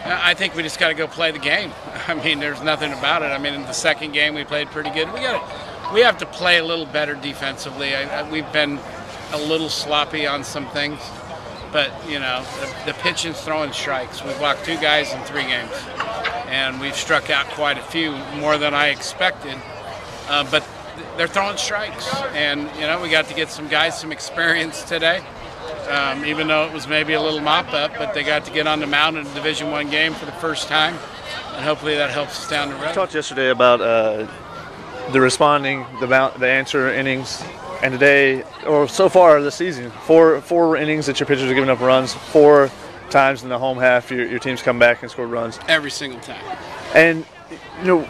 I think we just got to go play the game. I mean, there's nothing about it. I mean, in the second game we played pretty good. We have to play a little better defensively. We've been a little sloppy on some things, but you know, the pitching's throwing strikes. We've walked 2 guys in 3 games, and we've struck out quite a few, more than I expected. But they're throwing strikes, and you know, we got to get some guys some experience today. Even though it was maybe a little mop-up, but they got to get on the mound in a Division I game for the first time, and hopefully that helps us down the road. We talked yesterday about the responding, the answer innings, and today, or so far this season, four innings that your pitchers are giving up runs, 4 times in the home half your team's come back and scored runs. Every single time. And, you know,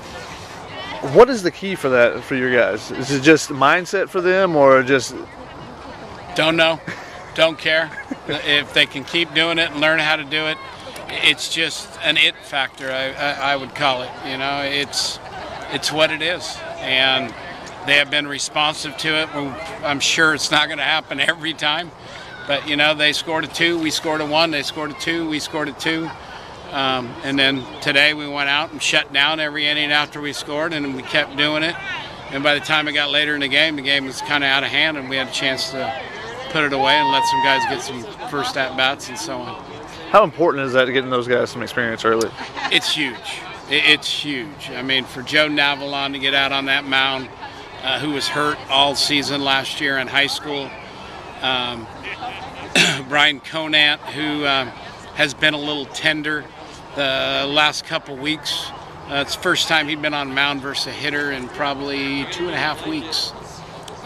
what is the key for that for your guys? Is it just mindset for them, or just... Don't know. Don't care. If they can keep doing it and learn how to do it, it's just an it factor, I would call it. You know, it's what it is, and they have been responsive to it. I'm sure it's not going to happen every time, but you know, they scored a 2, we scored a 1, they scored a 2, we scored a 2, and then today we went out and shut down every inning after we scored, and we kept doing it. And by the time it got later in the game was kind of out of hand, and we had a chance to put it away and let some guys get some first at-bats and so on. How important is that, getting those guys some experience early? It's huge. It's huge. I mean, for Joe Navalon to get out on that mound, who was hurt all season last year in high school. Brian Conant, who has been a little tender the last couple weeks. It's the first time he'd been on mound versus a hitter in probably 2.5 weeks.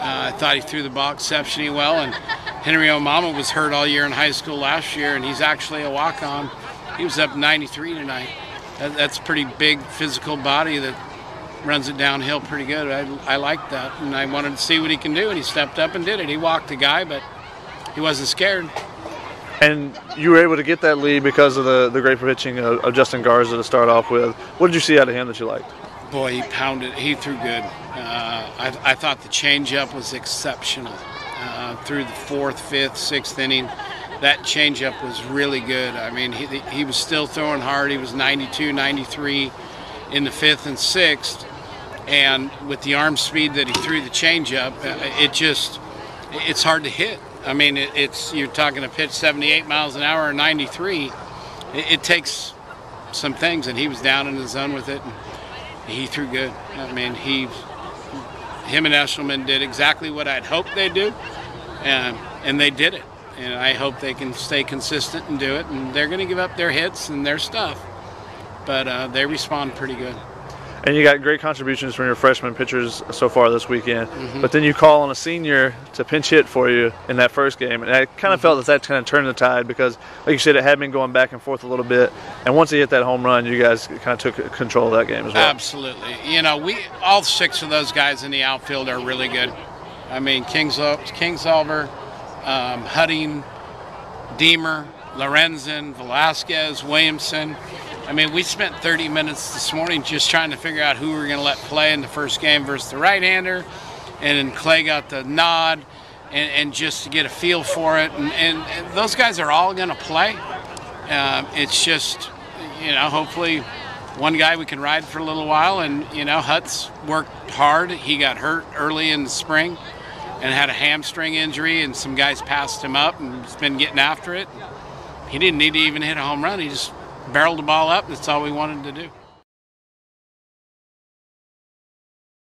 I thought he threw the ball exceptionally well, and Henry Omama was hurt all year in high school last year, and he's actually a walk-on. He was up 93 tonight. That's a pretty big physical body that runs it downhill pretty good. I like that, and I wanted to see what he can do, and he stepped up and did it. He walked the guy, but he wasn't scared. And you were able to get that lead because of the great pitching of Justin Garza to start off with. What did you see out of him that you liked? Boy, he pounded. He threw good. I thought the changeup was exceptional. Through the 4th, 5th, 6th inning, that changeup was really good. I mean, he was still throwing hard. He was 92, 93 in the 5th and 6th, and with the arm speed that he threw the changeup, it's hard to hit. I mean, you're talking a pitch 78 miles an hour or 93. It takes some things, and he was down in the zone with it, and he threw good. I mean, him and Eshelman did exactly what I'd hoped they'd do, and they did it. And I hope they can stay consistent and do it. And they're going to give up their hits and their stuff, but they respond pretty good. And you got great contributions from your freshman pitchers so far this weekend. But then you call on a senior to pinch hit for you in that first game. And I kind of felt that kind of turned the tide because, like you said, it had been going back and forth a little bit. And once he hit that home run, you guys kind of took control of that game as well. Absolutely. You know, all 6 of those guys in the outfield are really good. I mean, Kingsolver, Hudding, Deemer, Lorenzen, Velasquez, Williamson. I mean, we spent 30 minutes this morning just trying to figure out who we were going to let play in the first game versus the right-hander, and then Clay got the nod, and just to get a feel for it. And those guys are all going to play. It's just, you know, hopefully one guy we can ride for a little while. And, you know, Hutz worked hard. He got hurt early in the spring and had a hamstring injury, and some guys passed him up and has been getting after it. He didn't need to even hit a home run. He just barreled the ball up. That's all we wanted to do.